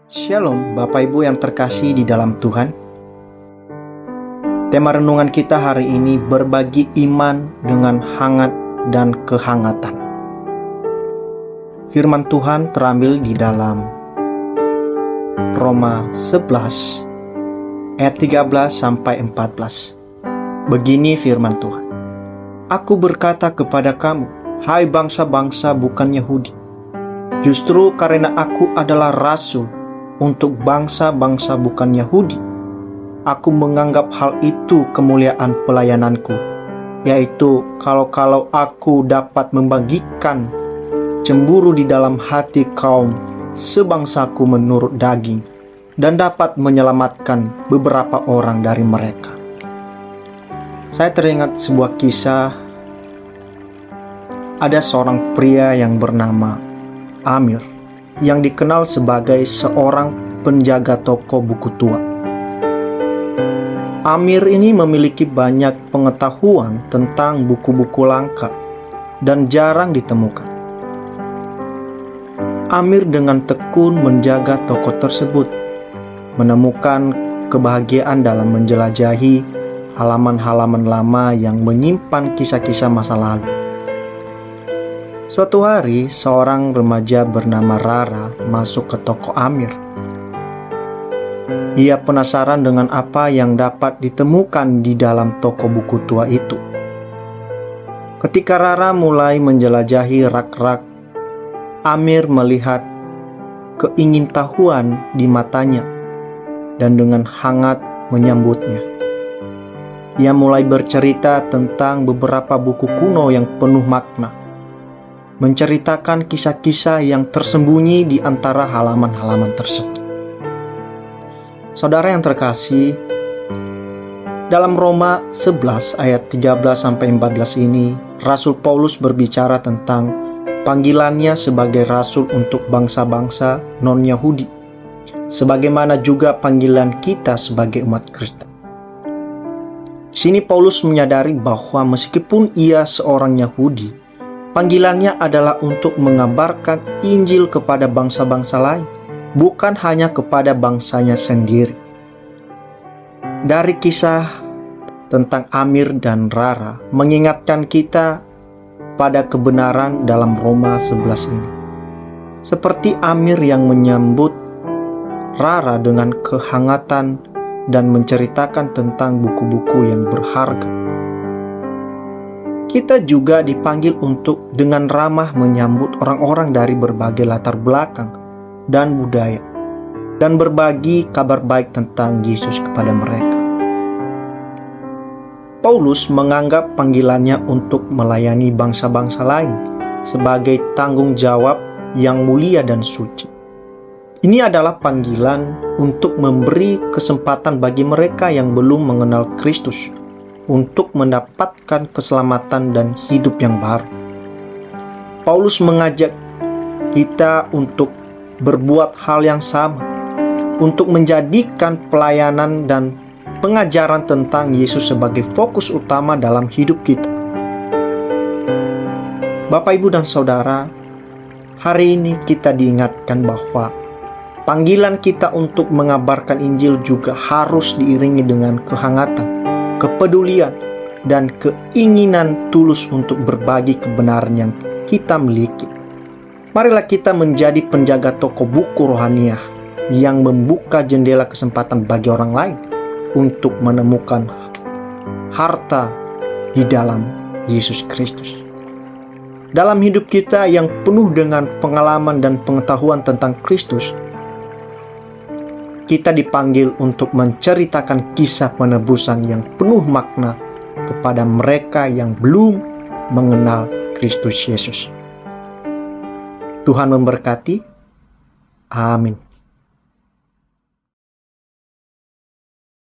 Shalom Bapak Ibu yang terkasih di dalam Tuhan. Tema renungan kita hari ini berbagi iman dengan hangat dan kehangatan. Firman Tuhan terambil di dalam Roma 11 ayat 13-14. Begini firman Tuhan. Aku berkata kepada kamu, hai bangsa-bangsa bukan Yahudi, justru karena aku adalah rasul untuk bangsa-bangsa bukan Yahudi, aku menganggap hal itu kemuliaan pelayananku, yaitu kalau aku dapat membagikan cemburu di dalam hati kaum sebangsaku menurut daging, dan dapat menyelamatkan beberapa orang dari mereka. Saya teringat sebuah kisah. Ada seorang pria yang bernama Amir, yang dikenal sebagai seorang penjaga toko buku tua. Amir ini memiliki banyak pengetahuan tentang buku-buku langka dan jarang ditemukan. Amir dengan tekun menjaga toko tersebut, menemukan kebahagiaan dalam menjelajahi halaman-halaman lama yang menyimpan kisah-kisah masa lalu. Suatu hari, seorang remaja bernama Rara masuk ke toko Amir. Ia penasaran dengan apa yang dapat ditemukan di dalam toko buku tua itu. Ketika Rara mulai menjelajahi rak-rak, Amir melihat keingintahuan di matanya dan dengan hangat menyambutnya. Ia mulai bercerita tentang beberapa buku kuno yang penuh makna, menceritakan kisah-kisah yang tersembunyi di antara halaman-halaman tersebut. Saudara yang terkasih, dalam Roma 11 ayat 13-14 ini, Rasul Paulus berbicara tentang panggilannya sebagai rasul untuk bangsa-bangsa non-Yahudi, sebagaimana juga panggilan kita sebagai umat Kristen. Di sini Paulus menyadari bahwa meskipun ia seorang Yahudi, panggilannya adalah untuk mengabarkan Injil kepada bangsa-bangsa lain, bukan hanya kepada bangsanya sendiri. Dari kisah tentang Amir dan Rara mengingatkan kita pada kebenaran dalam Roma 11 ini. Seperti Amir yang menyambut Rara dengan kehangatan dan menceritakan tentang buku-buku yang berharga, kita juga dipanggil untuk dengan ramah menyambut orang-orang dari berbagai latar belakang dan budaya, dan berbagi kabar baik tentang Yesus kepada mereka. Paulus menganggap panggilannya untuk melayani bangsa-bangsa lain sebagai tanggung jawab yang mulia dan suci. Ini adalah panggilan untuk memberi kesempatan bagi mereka yang belum mengenal Kristus untuk mendapatkan keselamatan dan hidup yang baru. Paulus mengajak kita untuk berbuat hal yang sama, untuk menjadikan pelayanan dan pengajaran tentang Yesus sebagai fokus utama dalam hidup kita. Bapak, Ibu, dan Saudara, hari ini kita diingatkan bahwa panggilan kita untuk mengabarkan Injil juga harus diiringi dengan kehangatan, kepedulian, dan keinginan tulus untuk berbagi kebenaran yang kita miliki. Marilah kita menjadi penjaga toko buku rohaniah yang membuka jendela kesempatan bagi orang lain untuk menemukan harta di dalam Yesus Kristus. Dalam hidup kita yang penuh dengan pengalaman dan pengetahuan tentang Kristus, kita dipanggil untuk menceritakan kisah penebusan yang penuh makna kepada mereka yang belum mengenal Kristus Yesus. Tuhan memberkati. Amin.